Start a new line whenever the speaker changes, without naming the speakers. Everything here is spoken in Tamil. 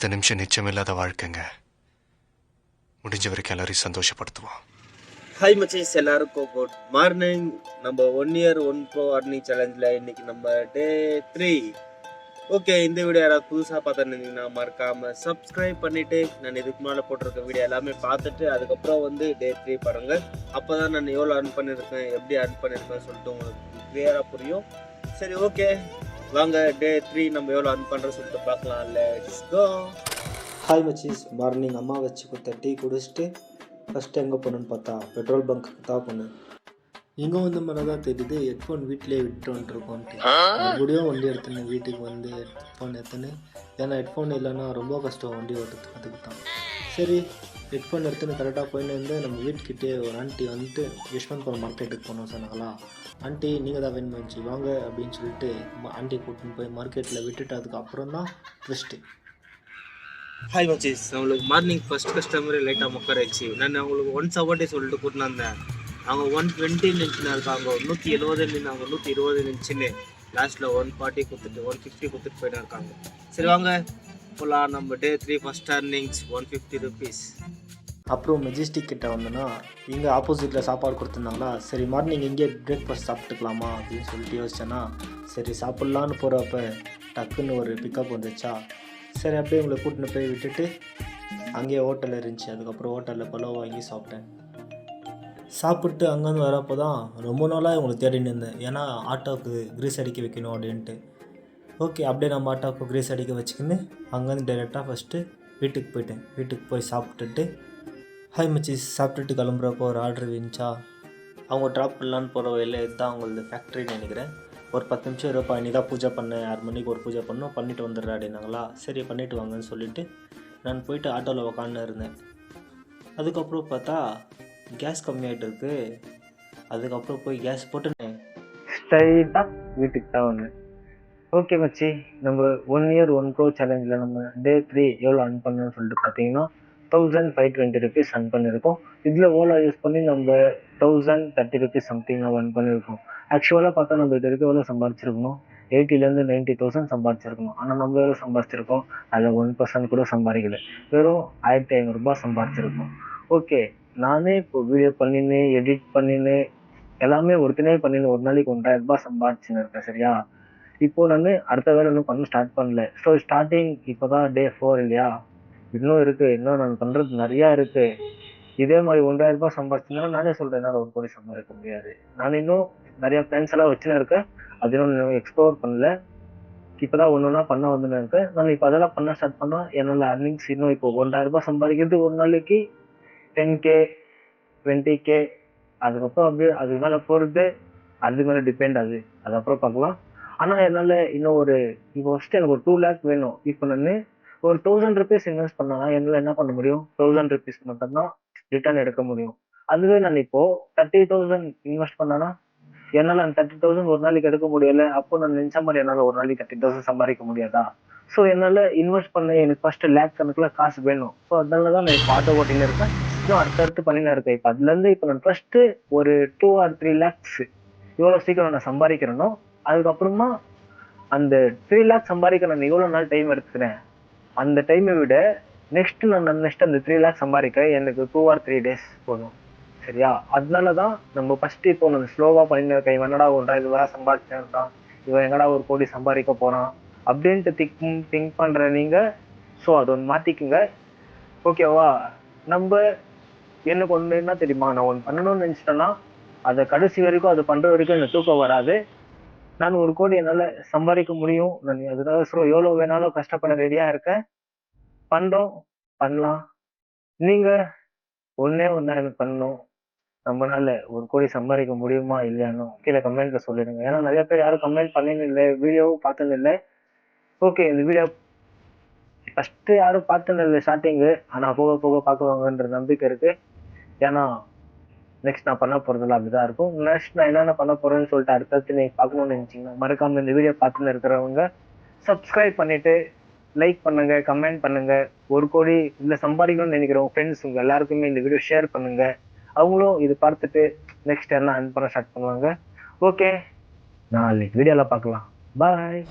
அடுத்த நிமிஷம் நிச்சயமில்லாத வாழ்க்கைங்க. முடிஞ்ச வரைக்கும் எல்லாரையும் சந்தோஷப்படுத்துவோம்.
ஹாய் மச்சீஸ், எல்லாருக்கும் குட் மார்னிங். நம்ம 1 year 1 Pro earning சேலஞ்சில் இன்னைக்கு நம்ம டே 3. ஓகே, இந்த வீடியோ யாராவது புதுசாக பார்த்துருந்தீங்கன்னா மறக்காமல் சப்ஸ்கிரைப் பண்ணிவிட்டு நான் இதுக்கு முன்னால் போட்டிருக்க வீடியோ எல்லாமே பார்த்துட்டு அதுக்கப்புறம் வந்து டே 3 பாருங்கள். அப்போ தான் நான் எவ்வளோ earn பண்ணியிருக்கேன், எப்படி earn பண்ணியிருக்கேன்னு சொல்லிட்டு உங்களுக்கு கிளியராக புரியும். சரி, ஓகே, வாங்க டே 3 நம்ம எவ்வளோ earn பண்ணுறோன்னு சொல்லிட்டு பார்க்கலாம். Let's go.
ஹாய் மச்சீஸ், மார்னிங் அம்மா வச்சு கொடுத்த டீ குடிச்சிட்டு ஃபஸ்ட்டு எங்கே போகணுன்னு பார்த்தா பெட்ரோல் பங்க்குக்கு தான் போனேன். இங்கே வந்த மாதிரி தான் தெரியுது, ஹெட்ஃபோன் வீட்டிலே விட்டு வந்துருக்கோன்ட்டு. மறுபடியும் வண்டி எடுத்துன்னு வீட்டுக்கு வந்து ஹெட்ஃபோன் எடுத்துன்னு, ஏன்னா ஹெட்ஃபோன் இல்லைன்னா ரொம்ப கஷ்டம் வண்டி ஓட்டுறதுக்கு. அதுக்கு தான் சரி ஹெட்ஃபோன் எடுத்துன்னு கரெக்டாக போயின்னு வந்து நம்ம வீட்டுக்கிட்டே ஒரு ஆண்டி வந்துட்டு யஷ்வந்த்புரம் மார்க்கெட்டுக்கு போனோம் சொன்னாங்களா. ஆண்டி நீங்கள் தான் வேணும் வந்துச்சு வாங்க அப்படின்னு சொல்லிட்டு ஆண்டி கூட்டின்னு போய் மார்க்கெட்டில் விட்டுட்டு அதுக்கப்புறம் தான் ட்விஸ்ட்டு.
ஹாய் மச்சீஸ், அவங்களுக்கு மார்னிங் ஃபர்ஸ்ட் கஸ்டமர் லைட்டாக முக்கராச்சு. நான் அவங்களுக்கு 170 சொல்லிட்டு கூட்டின்னு வந்தேன். அவங்க 120 நினச்சின்னு இருக்காங்க, 170 நின்னாங்க, 120 நினச்சின்னு லாஸ்ட்டில் 140 கொடுத்துட்டு 150 கொடுத்துட்டு போயிட்டு இருக்காங்க. சரி வாங்க போகலாம். நம்ம டே 3 ஃபர்ஸ்ட் earnings 150 rupees.
அப்புறம் மெஜிஸ்டிக் கிட்ட வந்தோன்னா இங்கே ஆப்போசிட்டில் சாப்பாடு கொடுத்துருந்தாங்களா. சரி மார்னிங் இங்கே பிரேக்ஃபாஸ்ட் சாப்பிட்டுக்கலாமா அப்படின்னு சொல்லிட்டு யோசிச்சேன்னா, சரி சாப்பிட்லான்னு போகிறப்ப டக்குன்னு ஒரு பிக்கப் வந்துச்சா. சரி அப்படியே உங்களை கூட்டின்னு போய் விட்டுட்டு அங்கேயே ஹோட்டல் இருந்துச்சு. அதுக்கப்புறம் ஹோட்டலில் பலோ வாங்கி சாப்பிட்டேன். சாப்பிட்டு அங்கேருந்து வரப்போ தான் ரொம்ப நாளாக இவங்களை தேடின்னு இருந்தேன், ஏன்னா ஆட்டோவுக்கு கிரீஸ் அடிக்க வைக்கணும் அப்படின்ட்டு. ஓகே, அப்படியே நம்ம ஆட்டோவுக்கு கிரீஸ் அடிக்க வச்சுக்கின்னு அங்கேருந்து டைரெக்டாக ஃபஸ்ட்டு வீட்டுக்கு போயிட்டேன். வீட்டுக்கு போய் சாப்பிட்டுட்டு ஹாய் மச்சீஸ் சாப்பிட்டுட்டு கிளம்புறப்போ ஒரு ஆர்டர் இருந்துச்சா. அவங்க ட்ராப் பண்ணலான்னு போகிற வழியில் இதுதான் அவங்களது ஃபேக்ட்ரின்னு நினைக்கிறேன். ஒரு 10 நிமிஷம் இருப்பா, நீ தான் பூஜை பண்ண, 6 மணிக்கு ஒரு பூஜை பண்ணோம், பண்ணிவிட்டு வந்துடுறா அப்படின்னாங்களா. சரி பண்ணிவிட்டு வாங்கன்னு சொல்லிவிட்டு நான் போயிட்டு ஆட்டோவில் உக்காந்து இருந்தேன். அதுக்கப்புறம் பார்த்தா கேஸ் கம்மியாகிட்டு இருக்கு. அதுக்கப்புறம் போய் கேஸ் போட்டு ஸ்ட்ரைட்டாக வீட்டுக்கு தான் வந்தேன். ஓகே மச்சி, நம்ம 1 year 1 Pro சேலஞ்சில் நம்ம டே 3 எவ்வளோ earn பண்ணணும்னு சொல்லிட்டு பார்த்தீங்கன்னா 1520 rupees earn பண்ணியிருக்கோம். இதில் ஓலா யூஸ் பண்ணி நம்ம 1030 rupees சம்திங் earn பண்ணியிருக்கோம். ஆக்சுவலாக பார்த்தா நம்ம இது வரைக்கும் எவ்வளோ சம்பாதிச்சிருக்கணும், 80,000 to 90,000 சம்பாதிச்சிருக்கணும். ஆனால் நம்ம எவ்வளோ சம்பாதிச்சிருக்கோம், அதில் 1% கூட சம்பாதிக்கல, வெறும் 1500 ரூபாய் சம்பாதிச்சிருக்கோம். ஓகே, நானே இப்போ வீடியோ பண்ணின்னு எடிட் பண்ணின்னு எல்லாமே ஒருத்தனே பண்ணின்னு ஒரு நாளைக்கு 1000 ரூபாய் சம்பாதிச்சுன்னு இருக்கேன். சரியா, இப்போது நான் அடுத்த வேலை இன்னும் பண்ண ஸ்டார்ட் பண்ணல. ஸோ ஸ்டார்டிங் இப்போ தான் டே 4 இல்லையா, இன்னும் இருக்குது, இன்னும் நான் பண்ணுறது நிறையா இருக்குது. இதே மாதிரி 1000 ரூபாய் சம்பாதிச்சுன்னா நானே சொல்கிறேன், என்னால் 1 கோடி சம்பாதிக்க முடியாது. நான் இன்னும் நிறையா பிளான்ஸ் எல்லாம் வச்சுன்னு இருக்கேன், அது இன்னும் எக்ஸ்ப்ளோர் பண்ணல. இப்போ தான் ஒன்று ஒன்றா பண்ண வந்துன்னு இருக்கேன். நான் இப்போ அதெல்லாம் பண்ண ஸ்டார்ட் பண்ணால் என்னோட earnings இன்னும் இப்போ 1000 ரூபாய் சம்பாதிக்கிறது ஒரு நாளைக்கு 10K 20K, அதுக்கப்புறம் அப்படியே அதுக்கு மேலே போகிறது, அது மேலே டிபெண்ட் ஆகுது, அதுக்கப்புறம் பார்க்கலாம். ஆனால் என்னால் இன்னும் இப்போ ஃபஸ்ட்டு எனக்கு ஒரு 2 lakh வேணும். இப்போ நான் ஒரு 1000 rupees இன்வெஸ்ட் பண்ணால் என்னால் என்ன பண்ண முடியும், 1000 rupees மட்டும்தான் ரிட்டர்ன் எடுக்க முடியும். அதுவே நான் இப்போது 30,000 இன்வெஸ்ட் பண்ணேன்னா என்னால் அந்த 30,000 ஒரு நாளைக்கு எடுக்க முடியல. அப்போ நான் நினச்ச மாதிரி என்னால் ஒரு நாளைக்கு 30,000 சம்பாதிக்க முடியாதா. ஸோ என்னால் இன்வெஸ்ட் பண்ண எனக்கு ஃபஸ்ட்டு லேக் கணக்கில் காசு வேணும். ஸோ அதனால தான் நான் இப்போ ஆட்டோ ஓட்டின்னு இருக்கேன், இன்னும் அடுத்தடுத்து பண்ணின்னு இருக்கேன். இப்போ அதுலேருந்து இப்போ நான் ஃபஸ்ட்டு ஒரு 2 or 3 lakhs எவ்வளோ சீக்கிரம் நான் சம்பாதிக்கிறேனோ, அதுக்கப்புறமா அந்த 3 lakh சம்பாதிக்க நான் எவ்வளோ நாள் டைம் எடுத்துக்கிறேன், அந்த டைமை விட நெக்ஸ்ட் அந்த 3 lakh சம்பாதிக்க எனக்கு 2 or 3 days போதும். சரியா, அதனால தான் நம்ம ஃபஸ்ட்டு இப்போ நம்ம ஸ்லோவாக பண்ணிட்டு இருக்கேன். இவன் என்னடா 1000 ரூபா சம்பாதிச்சேன் இருக்கான், இவன் எங்கடா 1 கோடி சம்பாதிக்க போகிறான் அப்படின்ட்டு திங்க் பண்ணுற நீங்கள். ஸோ அது ஒன்று மாற்றிக்குங்க, ஓகேவா. நம்ம எனக்கு ஒன்று என்ன தெரியுமா, நான் ஒன்று பண்ணணும்னு நினச்சிட்டேன்னா அதை கடைசி வரைக்கும் அது பண்ணுற வரைக்கும் எனக்கு தூக்கம் வராது. நான் 1 கோடி என்னால் சம்பாதிக்க முடியும். நான் அதுக்காக எவ்வளோ வேணாலும் கஷ்டப்பட ரெடியாக இருக்கேன். பண்ணுறோம், பண்ணலாம். நீங்கள் ஒன்றே ஒன்றா எனக்கு பண்ணணும், நம்மளால 1 கோடி சம்பாதிக்க முடியுமா இல்லையானோ கீழே கமெண்ட்டில் சொல்லிடுங்க. ஏன்னா நிறைய பேர் யாரும் கமெண்ட் பண்ணின்னு இல்லை, வீடியோவும் பார்த்தது இல்லை. ஓகே, இந்த வீடியோ ஃபஸ்ட்டு யாரும் பார்த்தது இல்லை ஸ்டார்டிங்கு, ஆனால் போக போக பார்க்குவாங்கன்ற நம்பிக்கை இருக்குது. ஏன்னா நெக்ஸ்ட் நான் பண்ண போகிறதுல அப்படி தான் இருக்கும். நெக்ஸ்ட் நான் என்னென்ன பண்ண போகிறேன்னு சொல்லிட்டு அடுத்தடுத்து நீங்கள் பார்க்கணும்னு நினச்சிங்கன்னா மறக்காமல் இந்த வீடியோ பார்த்துன்னு இருக்கிறவங்க சப்ஸ்கிரைப் பண்ணிவிட்டு லைக் பண்ணுங்கள், கமெண்ட் பண்ணுங்கள். 1 கோடி இதில் சம்பாதிக்கணும்னு நினைக்கிறவங்க ஃப்ரெண்ட்ஸ் உங்கள் எல்லாருக்குமே இந்த வீடியோ ஷேர் பண்ணுங்கள். அவங்களும் இது பார்த்துட்டு நெக்ஸ்ட் என்ன earn பண்ண ஸ்டார்ட் பண்ணுவாங்க. ஓகே, நாளைக்கு வீடியோவில் பார்க்கலாம். பாய்.